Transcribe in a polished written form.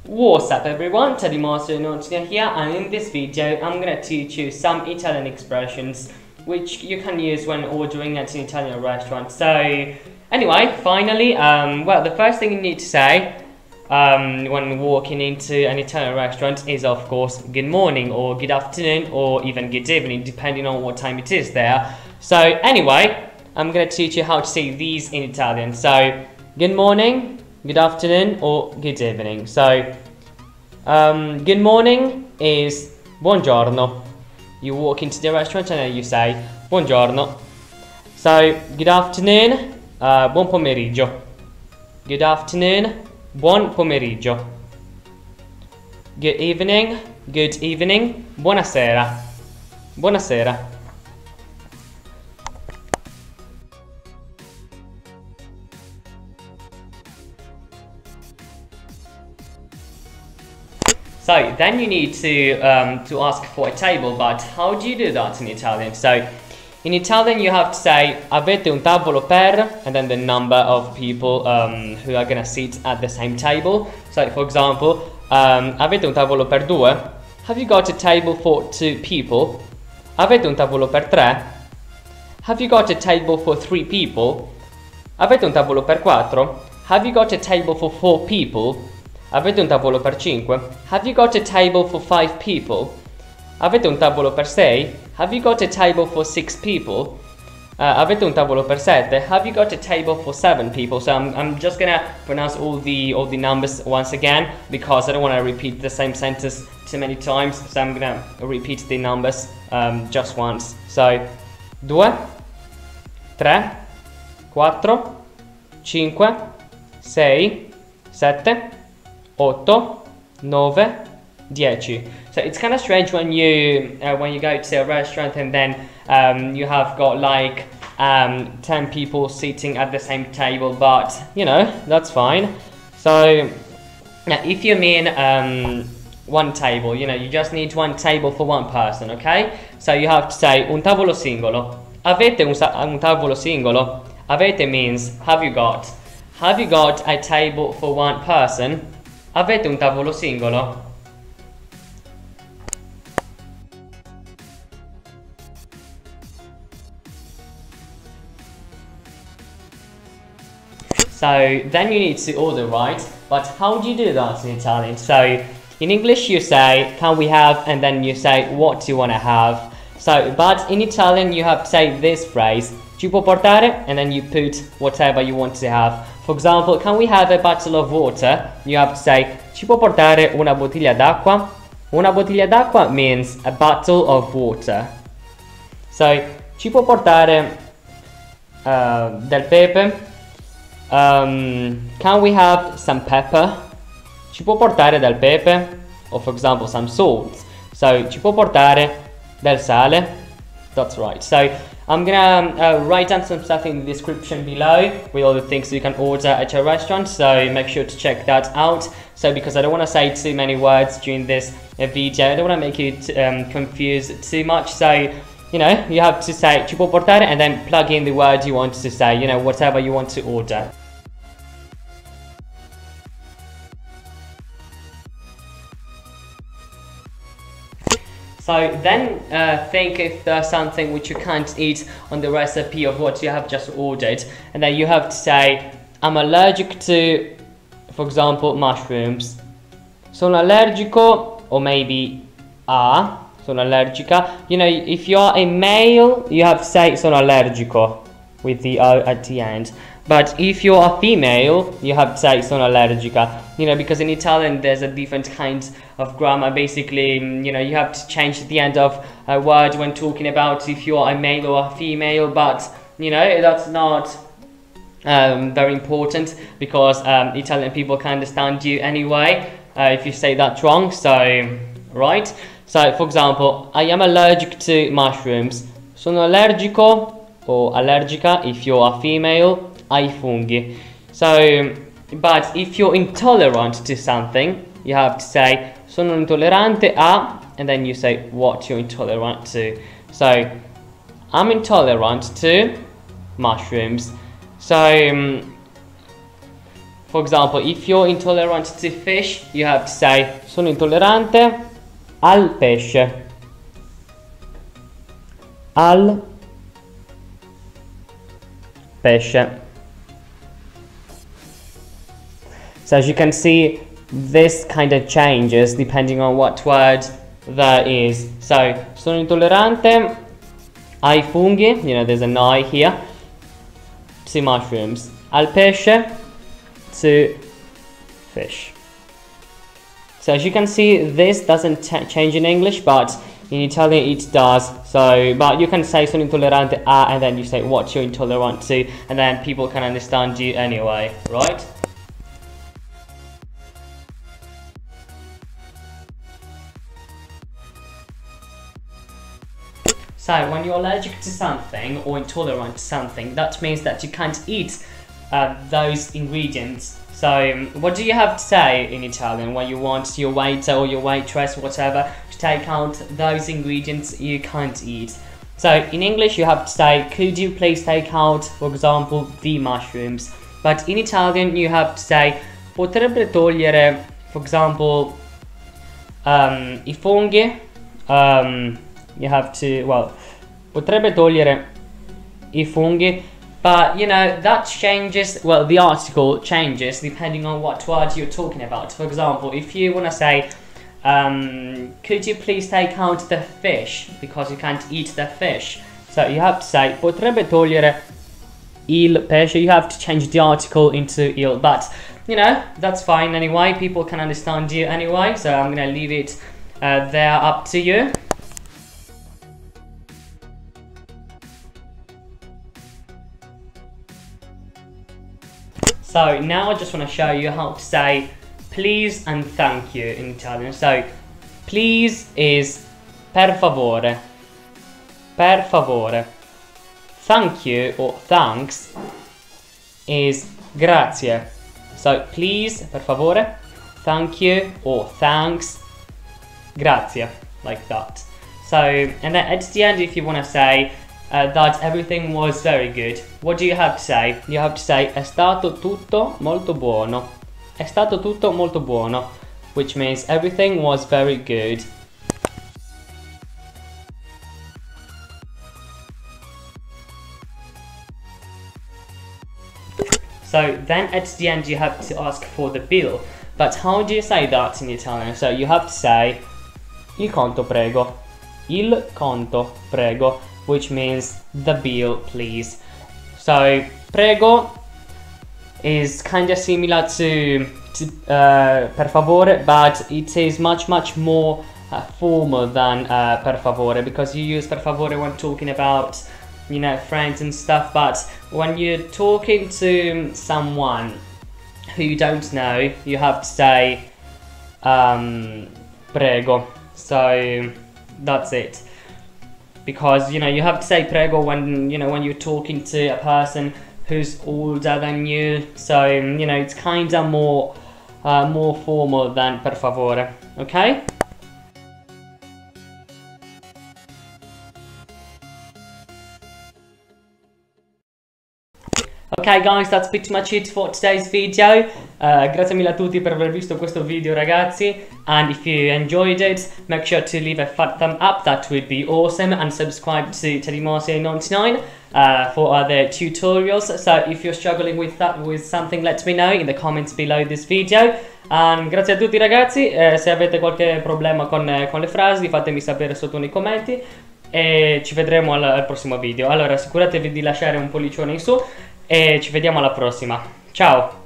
What's up everyone, Teddy Master here, and in this video I'm gonna teach you some Italian expressions which you can use when ordering at an Italian restaurant. So anyway, finally, well, the first thing you need to say when walking into an Italian restaurant is of course good morning or good afternoon or even good evening, depending on what time it is there. So anyway, I'm gonna teach you how to say these in Italian. So good morning, good afternoon or good evening. So good morning is buongiorno. You walk into the restaurant and then you say buongiorno. So good afternoon, buon pomeriggio. Good afternoon, buon pomeriggio. Good evening, buonasera. Buonasera. So then you need to ask for a table, but how do you do that in Italian? So in Italian you have to say avete un tavolo per, and then the number of people who are gonna sit at the same table. So for example, avete un tavolo per due? Have you got a table for 2 people? Avete un tavolo per 3? Have you got a table for 3 people? Avete un tavolo per 4? Have you got a table for 4 people? Avete un tavolo per 5? Have you got a table for 5 people? Avete un tavolo per 6? Have you got a table for 6 people? Avete un tavolo per 7? Have you got a table for 7 people? So I'm just gonna pronounce all the numbers once again because I don't want to repeat the same sentence too many times. So I'm gonna repeat the numbers just once. So 2, 3, 4, 5, 6, 7, 8, 9, 10. So it's kind of strange when you go to a restaurant and then you have got like 10 people sitting at the same table, but you know, that's fine. So now if you mean one table, you know, you just need one table for one person, okay? So you have to say un tavolo singolo. Avete un tavolo singolo? Avete means have you got? Have you got a table for one person? Avete un tavolo singolo? So then you need to order, right? But how do you do that in Italian? So in English you say can we have, and then you say what you want to have. So but in Italian you have to say this phrase, ci può portare, and then you put whatever you want to have. For example, can we have a bottle of water? You have to say ci può portare una bottiglia d'acqua. Una bottiglia d'acqua means a bottle of water. So ci può portare del pepe. Can we have some pepper? Ci può portare del pepe. Or for example, some salt. So ci può portare del sale. That's right. So I'm gonna write down some stuff in the description below with all the things you can order at your restaurant, so make sure to check that out. So because I don't want to say too many words during this video, I don't want to make you confused too much, so you know, you have to say ci può portare and then plug in the word you want to say, you know, whatever you want to order. So then think if there's something which you can't eat on the recipe of what you have just ordered, and then you have to say I'm allergic to, for example, mushrooms. Sono allergico, or maybe sono allergica. You know, if you're a male you have to say sono allergico with the O at the end. But if you're a female, you have to say sono allergica. You know, because in Italian there's a different kind of grammar. Basically, you know, you have to change the end of a word when talking about if you're a male or a female. But you know, that's not very important because Italian people can understand you anyway if you say that wrong. So, right? So, for example, I am allergic to mushrooms. Sono allergico or allergica if you're a female ai funghi. So, but if you're intolerant to something, you have to say sono intollerante a, and then you say what you're intolerant to. So, I'm intolerant to mushrooms. So, for example, if you're intolerant to fish, you have to say sono intollerante al pesce. Al pesce. So as you can see, this kind of changes depending on what word there is. So, sono intollerante ai funghi, you know, there's an I here, to mushrooms. Al pesce, to fish. So as you can see, this doesn't change in English, but in Italian it does. So, but you can say sono intollerante a, and then you say what you're intolerant to, and then people can understand you anyway, right? So when you're allergic to something or intolerant to something, that means that you can't eat those ingredients. So what do you have to say in Italian when you want your waiter or your waitress, whatever, to take out those ingredients you can't eat? So in English you have to say, could you please take out, for example, the mushrooms? But in Italian you have to say, potrebbe togliere, for example, I funghi. You have to, well, potrebbe togliere I funghi, but you know, that changes, well, the article changes depending on what word you're talking about. For example, if you want to say, could you please take out the fish, because you can't eat the fish. So you have to say, potrebbe togliere il pesce. You have to change the article into il, but you know, that's fine anyway, people can understand you anyway, so I'm gonna leave it there up to you. So now I just want to show you how to say please and thank you in Italian. So please is per favore, per favore. Thank you or thanks is grazie. So please, per favore, thank you or thanks, grazie, like that. So, and then at the end, if you want to say that everything was very good, what do you have to say? You have to say è stato tutto molto buono. È stato tutto molto buono, which means everything was very good. So then at the end you have to ask for the bill. But how do you say that in Italian? So you have to say il conto prego. Il conto prego, which means the bill please. So prego is kind of similar to per favore, but it is much more formal than per favore, because you use per favore when talking about, you know, friends and stuff, but when you're talking to someone who you don't know, you have to say prego. So that's it, because you know you have to say prego when, you know, when you're talking to a person who's older than you, so you know it's kind of more formal than per favore. Okay. Ok guys, that's pretty much it for today's video. Grazie mille a tutti per aver visto questo video ragazzi, and if you enjoyed it, make sure to leave a fat thumb up, that would be awesome, and subscribe to TeddyMarcia99 for other tutorials. So if you're struggling with something, let me know in the comments below this video. Grazie a tutti ragazzi, se avete qualche problema con le frasi fatemi sapere sotto nei commenti e ci vedremo al prossimo video. Allora assicuratevi di lasciare un pollicione in su e ci vediamo alla prossima. Ciao!